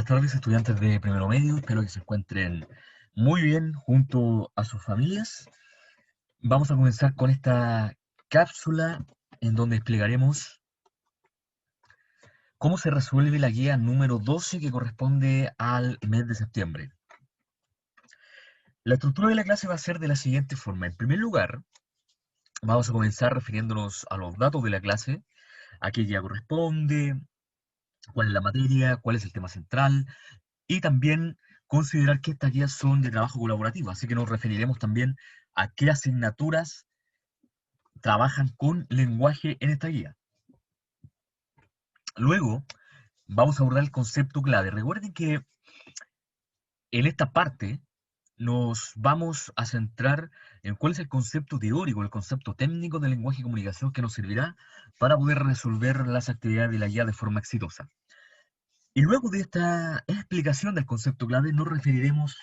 Buenas tardes, estudiantes de primero medio. Espero que se encuentren muy bien junto a sus familias. Vamos a comenzar con esta cápsula en donde explicaremos cómo se resuelve la guía número 12 que corresponde al mes de septiembre. La estructura de la clase va a ser de la siguiente forma. En primer lugar, vamos a comenzar refiriéndonos a los datos de la clase, a qué guía corresponde, cuál es la materia, cuál es el tema central, y también considerar que estas guías son de trabajo colaborativo, así que nos referiremos también a qué asignaturas trabajan con lenguaje en esta guía. Luego, vamos a abordar el concepto clave. Recuerden que en esta parte nos vamos a centrar en cuál es el concepto teórico, el concepto técnico del lenguaje y comunicación que nos servirá para poder resolver las actividades de la guía de forma exitosa. Y luego de esta explicación del concepto clave, nos referiremos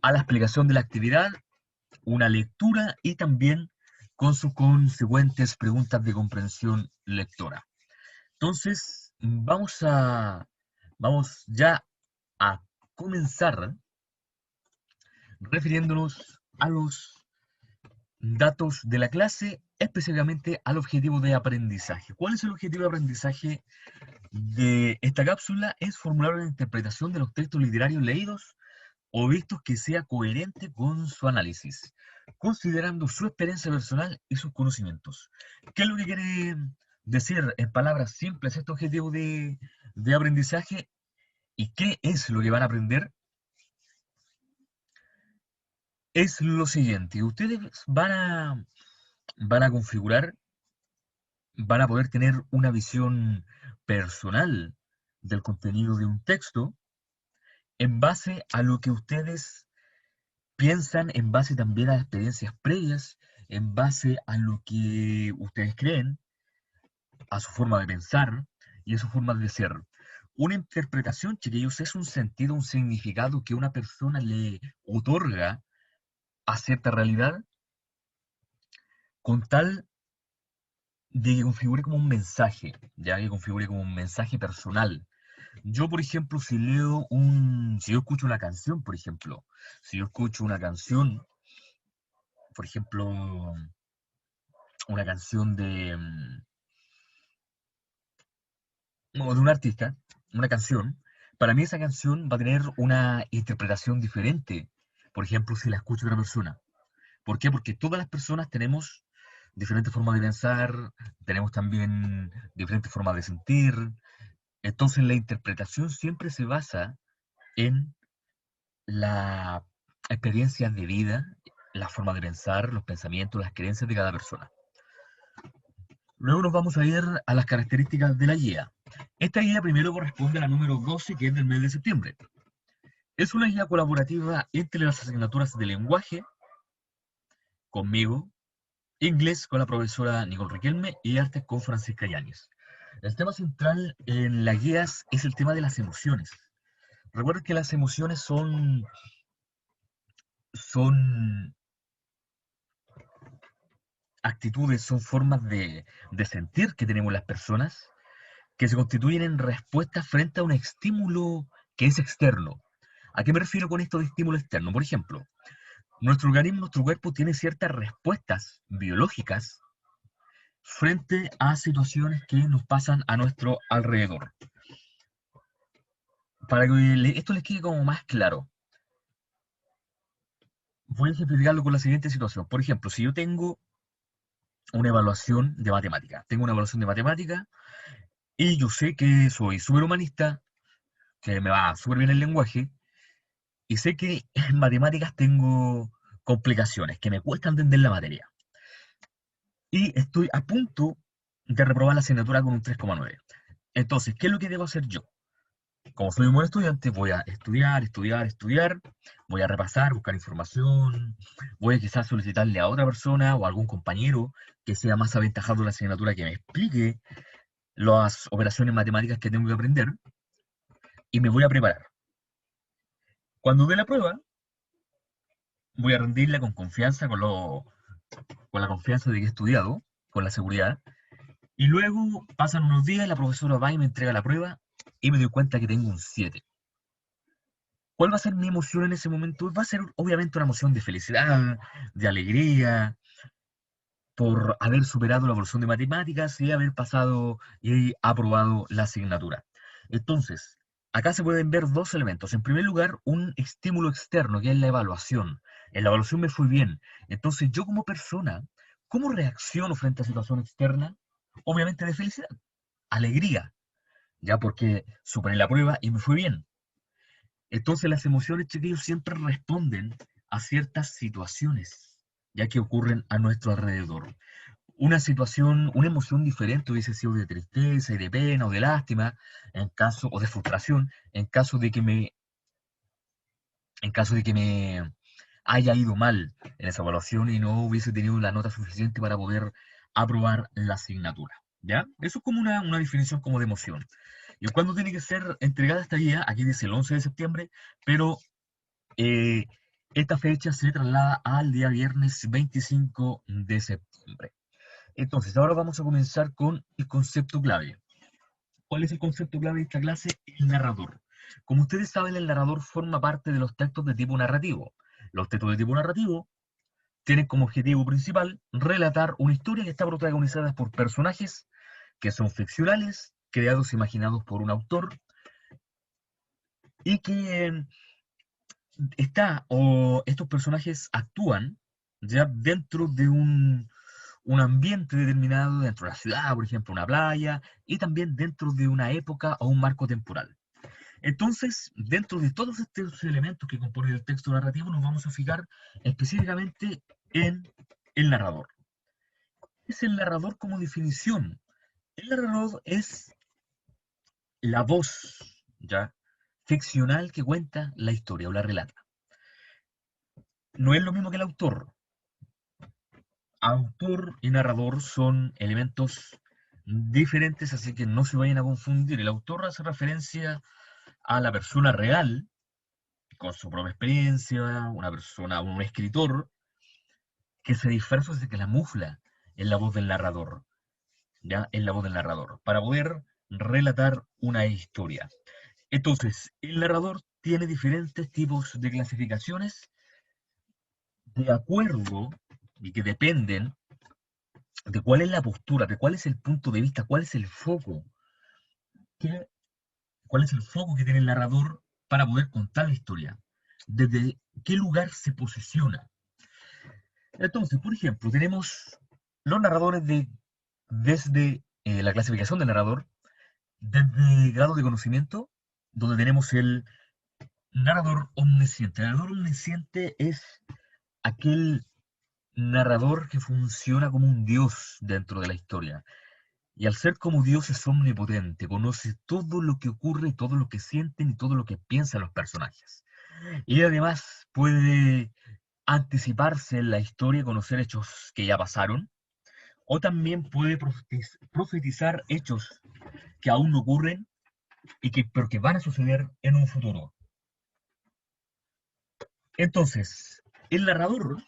a la explicación de la actividad, una lectura y también con sus consecuentes preguntas de comprensión lectora. Entonces, vamos ya a comenzar refiriéndonos a los datos de la clase, específicamente al objetivo de aprendizaje. ¿Cuál es el objetivo de aprendizaje de esta cápsula? Es formular una interpretación de los textos literarios leídos o vistos que sea coherente con su análisis, considerando su experiencia personal y sus conocimientos. ¿Qué es lo que quiere decir en palabras simples este objetivo de aprendizaje y qué es lo que van a aprender? Es lo siguiente, ustedes van a configurar, van a poder tener una visión personal del contenido de un texto en base a lo que ustedes piensan, en base también a experiencias previas, en base a lo que ustedes creen, a su forma de pensar y a su forma de ser. Una interpretación, chiquillos, es un sentido, un significado que una persona le otorga a cierta realidad con tal de que configure como un mensaje, ya que configure como un mensaje personal. Yo, por ejemplo, si yo escucho una canción, por ejemplo, si yo escucho una canción, por ejemplo, una canción o de un artista, una canción, para mí esa canción va a tener una interpretación diferente, por ejemplo, si la escucha otra persona. ¿Por qué? Porque todas las personas tenemos diferentes formas de pensar, tenemos también diferentes formas de sentir, entonces la interpretación siempre se basa en la experiencia de vida, la forma de pensar, los pensamientos, las creencias de cada persona. Luego nos vamos a ir a las características de la guía. Esta guía primero corresponde a la número 12, que es del mes de septiembre. Es una guía colaborativa entre las asignaturas de lenguaje, conmigo, inglés con la profesora Nicole Riquelme y artes con Francisca Yáñez. El tema central en las guías es el tema de las emociones. Recuerden que las emociones son actitudes, son formas de sentir que tenemos las personas que se constituyen en respuestas frente a un estímulo que es externo. ¿A qué me refiero con esto de estímulo externo? Por ejemplo, nuestro organismo, nuestro cuerpo tiene ciertas respuestas biológicas frente a situaciones que nos pasan a nuestro alrededor. Para que esto les quede como más claro, voy a ejemplificarlo con la siguiente situación. Por ejemplo, si yo tengo una evaluación de matemática, y yo sé que soy súper humanista, que me va súper bien el lenguaje, y sé que en matemáticas tengo complicaciones, que me cuesta entender la materia. Y estoy a punto de reprobar la asignatura con un 3,9. Entonces, ¿qué es lo que debo hacer yo? Como soy un buen estudiante, voy a estudiar, voy a repasar, buscar información, voy a quizás solicitarle a otra persona o a algún compañero que sea más aventajado en la asignatura que me explique las operaciones matemáticas que tengo que aprender y me voy a preparar. Cuando dé la prueba, voy a rendirla con confianza, con la confianza de que he estudiado, con la seguridad, y luego pasan unos días, la profesora va y me entrega la prueba y me doy cuenta que tengo un 7. ¿Cuál va a ser mi emoción en ese momento? Va a ser obviamente una emoción de felicidad, de alegría, por haber superado la evaluación de matemáticas y haber pasado y aprobado la asignatura. Entonces, acá se pueden ver dos elementos. En primer lugar, un estímulo externo, que es la evaluación. En la evaluación me fue bien. Entonces, yo como persona, ¿cómo reacciono frente a situación externa? Obviamente de felicidad, alegría, ya porque superé la prueba y me fue bien. Entonces, las emociones, chiquillos, siempre responden a ciertas situaciones, ya que ocurren a nuestro alrededor. Una situación, una emoción diferente hubiese sido de tristeza y de pena o de lástima, o de frustración, en caso de que me haya ido mal en esa evaluación y no hubiese tenido la nota suficiente para poder aprobar la asignatura. ¿Ya? Eso es como una definición como de emoción. ¿Y cuándo tiene que ser entregada esta guía? Aquí dice el 11 de septiembre, pero eh, esta fecha se traslada al día viernes 25 de septiembre. Entonces, ahora vamos a comenzar con el concepto clave. ¿Cuál es el concepto clave de esta clase? El narrador. Como ustedes saben, el narrador forma parte de los textos de tipo narrativo. Los textos de tipo narrativo tienen como objetivo principal relatar una historia que está protagonizada por personajes que son ficcionales, creados e imaginados por un autor, y que estos personajes actúan ya dentro de un ambiente determinado, dentro de la ciudad, por ejemplo, una playa, y también dentro de una época o un marco temporal. Entonces, dentro de todos estos elementos que componen el texto narrativo, nos vamos a fijar específicamente en el narrador. Es el narrador como definición. El narrador es la voz, ¿ya? Ficcional que cuenta la historia o la relata. No es lo mismo que el autor. Autor y narrador son elementos diferentes, así que no se vayan a confundir. El autor hace referencia a la persona real, con su propia experiencia, una persona, un escritor, que se disfraza, se que la mufla en la voz del narrador, ¿ya? En la voz del narrador, para poder relatar una historia. Entonces, el narrador tiene diferentes tipos de clasificaciones de acuerdo y que dependen de cuál es la postura, de cuál es el punto de vista, cuál es el foco, qué- cuál es el foco que tiene el narrador para poder contar la historia, desde qué lugar se posiciona. Entonces, por ejemplo, tenemos los narradores desde la clasificación del narrador, desde grado de conocimiento, donde tenemos el narrador omnisciente. El narrador omnisciente es aquel narrador que funciona como un dios dentro de la historia. Y al ser como Dios es omnipotente, conoce todo lo que ocurre, todo lo que sienten y todo lo que piensan los personajes. Y además puede anticiparse en la historia y conocer hechos que ya pasaron, o también puede profetizar hechos que aún no ocurren pero que van a suceder en un futuro. Entonces, el narrador,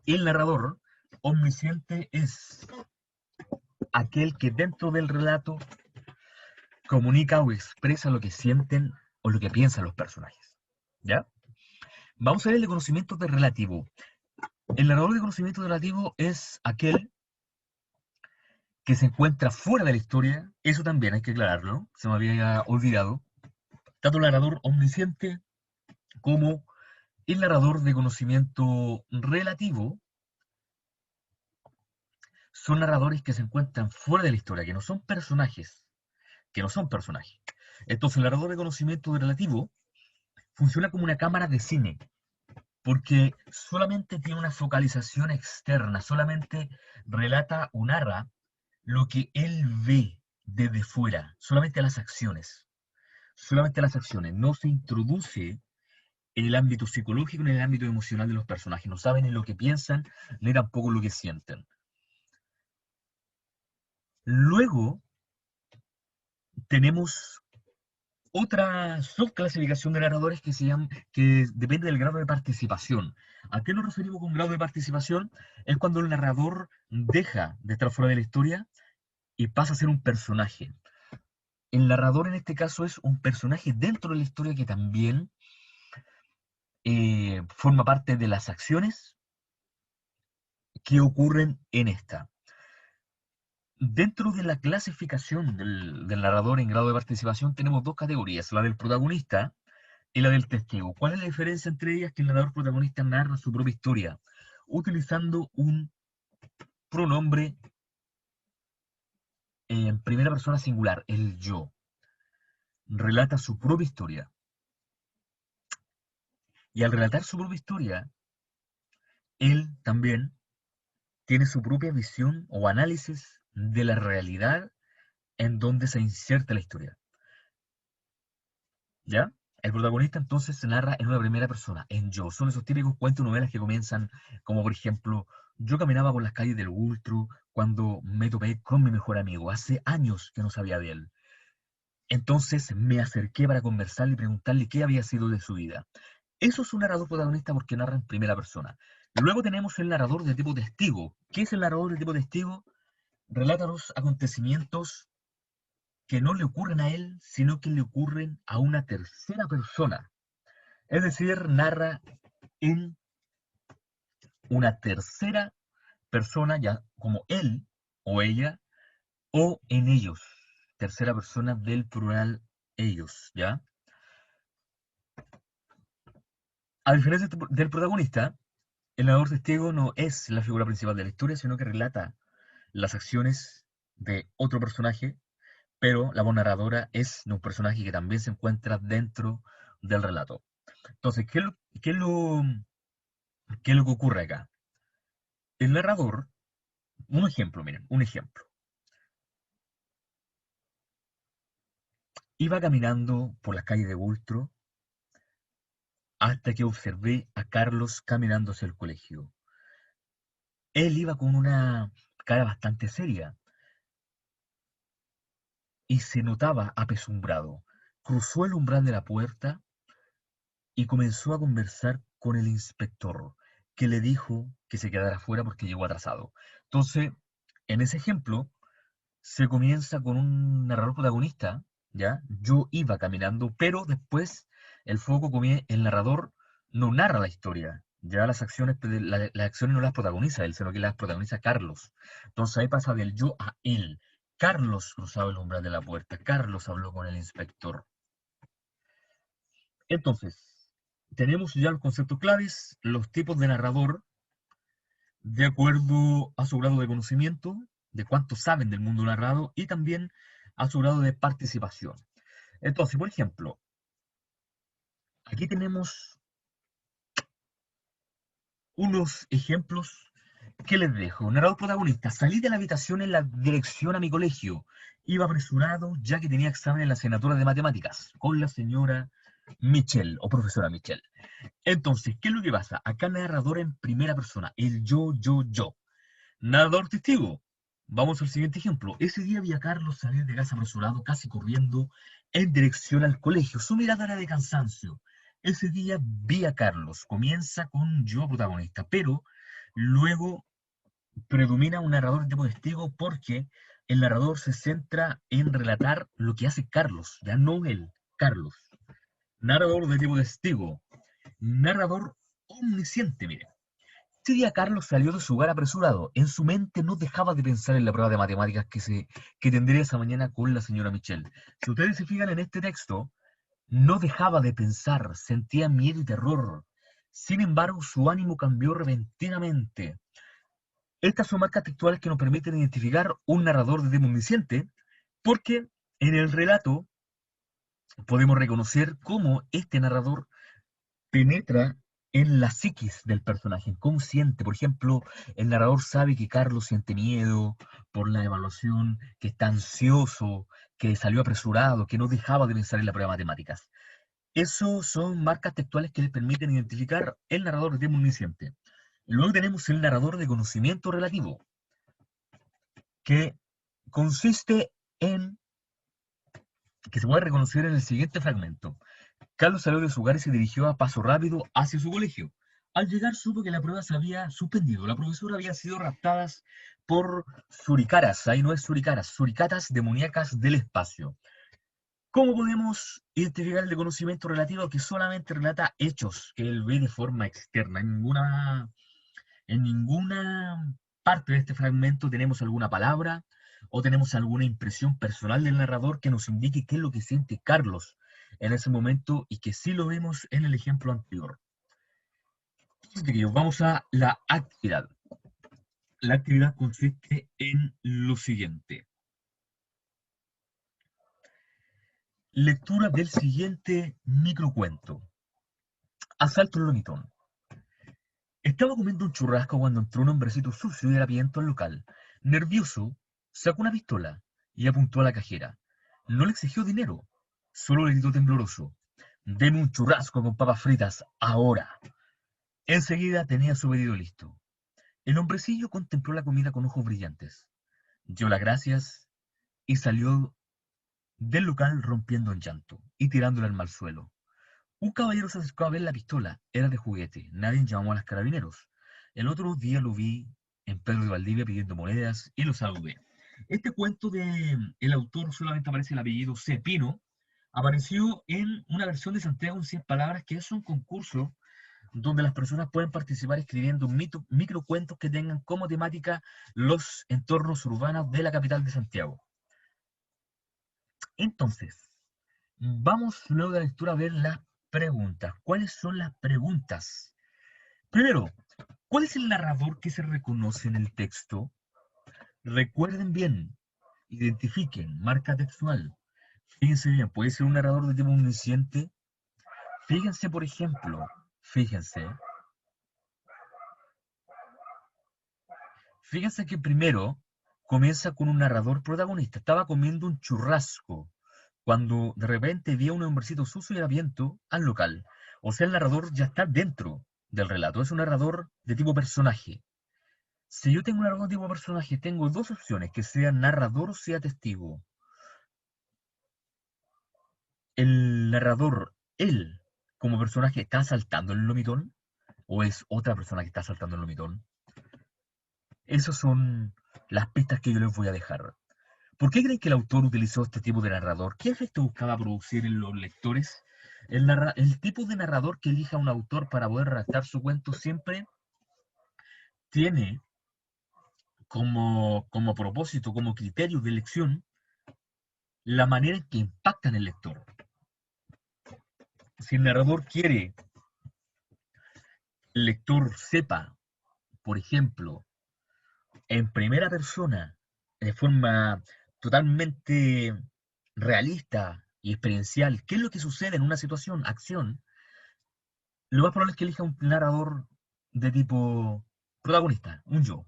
el narrador omnisciente es aquel que dentro del relato comunica o expresa lo que sienten o lo que piensan los personajes. ¿Ya? Vamos a ver el de conocimiento de relativo. El narrador de conocimiento de relativo es aquel que se encuentra fuera de la historia. Eso también hay que aclararlo, se me había olvidado. Tanto el narrador omnisciente como el narrador de conocimiento relativo son narradores que se encuentran fuera de la historia, que no son personajes, que no son personajes. Entonces el narrador de conocimiento relativo funciona como una cámara de cine, porque solamente tiene una focalización externa, solamente relata o narra lo que él ve desde fuera, solamente las acciones, no se introduce en el ámbito psicológico, en el ámbito emocional de los personajes, no saben ni lo que piensan, ni tampoco lo que sienten. Luego tenemos otra subclasificación de narradores que depende del grado de participación. ¿A qué nos referimos con grado de participación? Es cuando el narrador deja de estar fuera de la historia y pasa a ser un personaje. El narrador en este caso es un personaje dentro de la historia que también forma parte de las acciones que ocurren en esta. Dentro de la clasificación del narrador en grado de participación tenemos dos categorías, la del protagonista y la del testigo. ¿Cuál es la diferencia entre ellas? Que el narrador protagonista narra su propia historia utilizando un pronombre en primera persona singular, el yo. Relata su propia historia. Y al relatar su propia historia, él también tiene su propia visión o análisis de la realidad en donde se inserta la historia. ¿Ya? El protagonista entonces se narra en una primera persona, en yo. Son esos típicos cuentos y novelas que comienzan como, por ejemplo, yo caminaba por las calles del Ultro cuando me topé con mi mejor amigo. Hace años que no sabía de él. Entonces me acerqué para conversarle y preguntarle qué había sido de su vida. Eso es un narrador protagonista porque narra en primera persona. Luego tenemos el narrador de tipo testigo. ¿Qué es el narrador de tipo testigo? Relata los acontecimientos que no le ocurren a él, sino que le ocurren a una tercera persona. Es decir, narra en una tercera persona, ya como él o ella, o en ellos. Tercera persona del plural ellos, ¿ya? A diferencia del protagonista, el narrador testigo no es la figura principal de la historia, sino que relata las acciones de otro personaje, pero la voz narradora es de un personaje que también se encuentra dentro del relato. Entonces, qué es lo, qué es lo que ocurre acá? El narrador, un ejemplo, miren, un ejemplo. Iba caminando por la calle de Bultro hasta que observé a Carlos caminando hacia el colegio. Él iba con una cara bastante seria y se notaba apesumbrado. Cruzó el umbral de la puerta y comenzó a conversar con el inspector, que le dijo que se quedara fuera porque llegó atrasado. Entonces, en ese ejemplo, se comienza con un narrador protagonista, ¿ya? Yo iba caminando, pero después el narrador no narra la historia, ya las acciones no las protagoniza él, sino que las protagoniza Carlos. Entonces ahí pasa del yo a él. Carlos cruzaba el umbral de la puerta, Carlos habló con el inspector. Entonces, tenemos ya los conceptos claves, los tipos de narrador, de acuerdo a su grado de conocimiento, de cuánto saben del mundo narrado y también a su grado de participación. Entonces, por ejemplo, aquí tenemos unos ejemplos que les dejo. Narrador protagonista, salí de la habitación en la dirección a mi colegio. Iba apresurado ya que tenía examen en la asignatura de matemáticas con la señora Michelle o profesora Michelle. Entonces, ¿qué es lo que pasa? Acá narrador en primera persona, el yo. Narrador testigo. Vamos al siguiente ejemplo. Ese día vi a Carlos salir de casa apresurado, casi corriendo, en dirección al colegio. Su mirada era de cansancio. Ese día vi a Carlos. Comienza con yo protagonista, pero luego predomina un narrador de tipo testigo porque el narrador se centra en relatar lo que hace Carlos, ya no él, Carlos. Narrador de tipo testigo. Narrador omnisciente, mire. Ese día Carlos salió de su hogar apresurado. En su mente no dejaba de pensar en la prueba de matemáticas que tendría esa mañana con la señora Michelle. Si ustedes se fijan en este texto, no dejaba de pensar, sentía miedo y terror. Sin embargo, su ánimo cambió repentinamente. Estas son marcas textuales que nos permiten identificar un narrador de tema omnisciente, porque en el relato podemos reconocer cómo este narrador penetra en la psiquis del personaje, inconsciente. Por ejemplo, el narrador sabe que Carlos siente miedo por la evaluación, que está ansioso, que salió apresurado, que no dejaba de pensar en la prueba de matemáticas. Eso son marcas textuales que le permiten identificar el narrador de tema omnisciente. Luego tenemos el narrador de conocimiento relativo, que consiste en, que se puede reconocer en el siguiente fragmento. Carlos salió de su hogar y se dirigió a paso rápido hacia su colegio. Al llegar supo que la prueba se había suspendido. La profesora había sido raptada por suricaras, ahí no es suricaras, suricatas demoníacas del espacio. ¿Cómo podemos identificar el conocimiento relativo que solamente relata hechos que él ve de forma externa? En ninguna parte de este fragmento tenemos alguna palabra o tenemos alguna impresión personal del narrador que nos indique qué es lo que siente Carlos en ese momento y que sí lo vemos en el ejemplo anterior. Entonces, queridos, vamos a la actividad. La actividad consiste en lo siguiente. Lectura del siguiente microcuento. Asalto en Lomitón. Estaba comiendo un churrasco cuando entró un hombrecito sucio y harapiento al local. Nervioso, sacó una pistola y apuntó a la cajera. No le exigió dinero, solo le gritó tembloroso: «Deme un churrasco con papas fritas, ahora». Enseguida tenía su pedido listo. El hombrecillo contempló la comida con ojos brillantes, dio las gracias y salió del local rompiendo en llanto y tirándola al mal suelo. Un caballero se acercó a ver la pistola. Era de juguete. Nadie llamó a los carabineros. El otro día lo vi en Pedro de Valdivia pidiendo monedas y lo saludé. Este cuento de el autor solamente aparece el apellido Cepino. Apareció en una versión de Santiago en 100 palabras, que es un concurso donde las personas pueden participar escribiendo microcuentos que tengan como temática los entornos urbanos de la capital de Santiago. Entonces, vamos luego de la lectura a ver las preguntas. ¿Cuáles son las preguntas? Primero, ¿cuál es el narrador que se reconoce en el texto? Recuerden bien, identifiquen, marca textual. Fíjense bien, puede ser un narrador de tipo omnisciente. Fíjense, por ejemplo, fíjense, fíjense que primero comienza con un narrador protagonista. Estaba comiendo un churrasco cuando de repente vi a un hombrecito sucio y harapiento al local. O sea, el narrador ya está dentro del relato. Es un narrador de tipo personaje. Si yo tengo un narrador de tipo personaje, tengo dos opciones: que sea narrador o sea testigo. El narrador, él, como personaje, ¿está saltando el lomitón? ¿O es otra persona que está saltando el lomitón? Esas son las pistas que yo les voy a dejar. ¿Por qué creen que el autor utilizó este tipo de narrador? ¿Qué efecto buscaba producir en los lectores? El tipo de narrador que elija un autor para poder redactar su cuento siempre tiene como propósito, como criterio de elección, la manera en que impacta en el lector. Si el narrador quiere que el lector sepa, por ejemplo, en primera persona, de forma totalmente realista y experiencial, qué es lo que sucede en una situación, acción, lo más probable es que elija un narrador de tipo protagonista, un yo.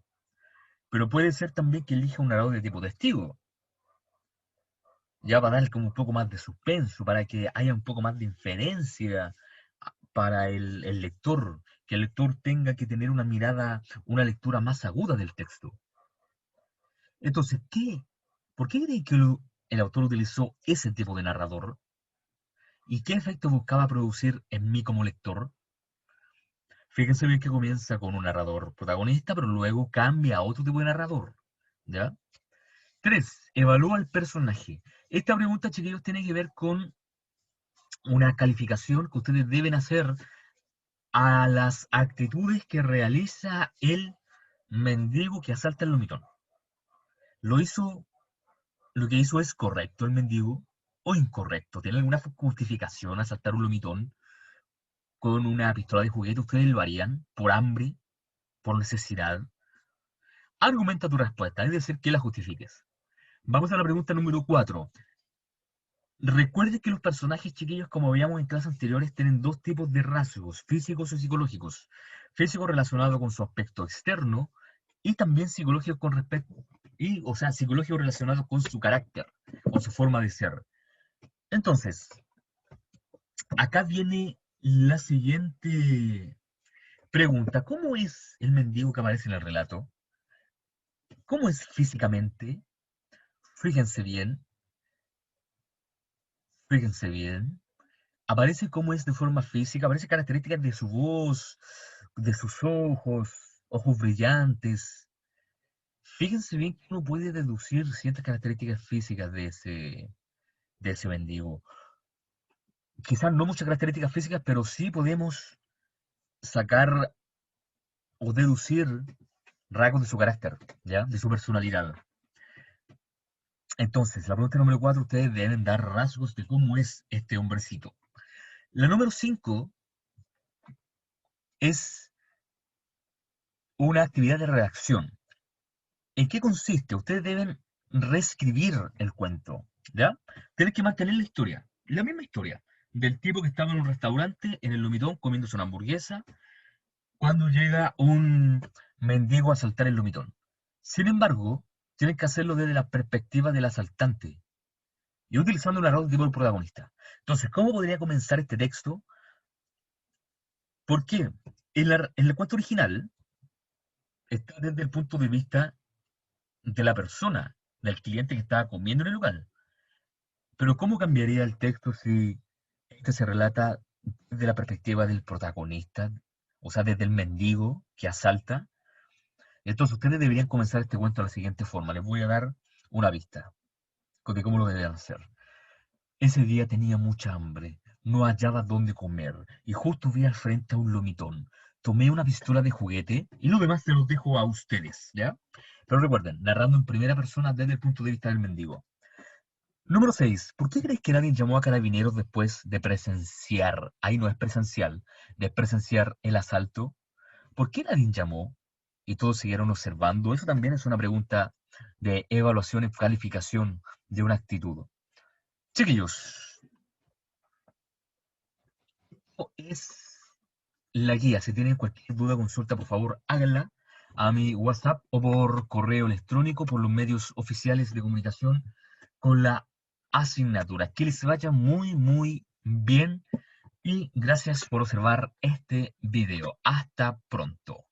Pero puede ser también que elija un narrador de tipo testigo, ya para dar como un poco más de suspenso, para que haya un poco más de inferencia para el lector, que el lector tenga que tener una mirada, una lectura más aguda del texto. Entonces, ¿por qué creen que el autor utilizó ese tipo de narrador? ¿Y qué efecto buscaba producir en mí como lector? Fíjense bien que comienza con un narrador protagonista, pero luego cambia a otro tipo de narrador. ¿Ya? 3. Evalúa al personaje. Esta pregunta, chiquillos, tiene que ver con una calificación que ustedes deben hacer a las actitudes que realiza el mendigo que asalta el lomitón. ¿Lo hizo, lo que hizo es correcto el mendigo o incorrecto? ¿Tiene alguna justificación asaltar un lomitón con una pistola de juguete? ¿Ustedes lo harían por hambre, por necesidad? Argumenta tu respuesta, es decir, que la justifiques. Vamos a la pregunta número 4. Recuerde que los personajes, chiquillos, como veíamos en clases anteriores, tienen dos tipos de rasgos: físicos y psicológicos. Físico relacionado con su aspecto externo y también psicológico con respecto, o sea, psicológico relacionado con su carácter, con su forma de ser. Entonces, acá viene la siguiente pregunta. ¿Cómo es el mendigo que aparece en el relato? ¿Cómo es físicamente? Fíjense bien, fíjense bien. Aparece cómo es de forma física, aparece características de su voz, de sus ojos, ojos brillantes. Fíjense bien que uno puede deducir ciertas características físicas de ese mendigo. Quizás no muchas características físicas, pero sí podemos sacar o deducir rasgos de su carácter, ¿ya? De su personalidad. Entonces, la pregunta número 4, ustedes deben dar rasgos de cómo es este hombrecito. La número 5 es una actividad de redacción. ¿En qué consiste? Ustedes deben reescribir el cuento, ¿ya? Tienen que mantener la historia, la misma historia, del tipo que estaba en un restaurante, en el Lomitón, comiéndose una hamburguesa, cuando llega un mendigo a asaltar el Lomitón. Sin embargo, tienen que hacerlo desde la perspectiva del asaltante y utilizando un arquetipo del protagonista. Entonces, ¿cómo podría comenzar este texto? Porque en el cuento original está desde el punto de vista de la persona, del cliente que estaba comiendo en el lugar. Pero ¿cómo cambiaría el texto si este se relata desde la perspectiva del protagonista? O sea, desde el mendigo que asalta. Entonces ustedes deberían comenzar este cuento de la siguiente forma. Les voy a dar una vista de cómo lo deberían hacer. Ese día tenía mucha hambre, no hallaba dónde comer y justo vi al frente a un lomitón. Tomé una pistola de juguete y lo demás se los dejo a ustedes, ¿ya? Pero recuerden, narrando en primera persona desde el punto de vista del mendigo. Número 6. ¿Por qué crees que nadie llamó a carabineros después de presenciar, ahí no es presencial, de presenciar el asalto? ¿Por qué nadie llamó y todos siguieron observando? Eso también es una pregunta de evaluación y calificación de una actitud. Chiquillos, es la guía. Si tienen cualquier duda o consulta, por favor, háganla a mi WhatsApp o por correo electrónico, por los medios oficiales de comunicación con la asignatura. Que les vaya muy, muy bien y gracias por observar este video. Hasta pronto.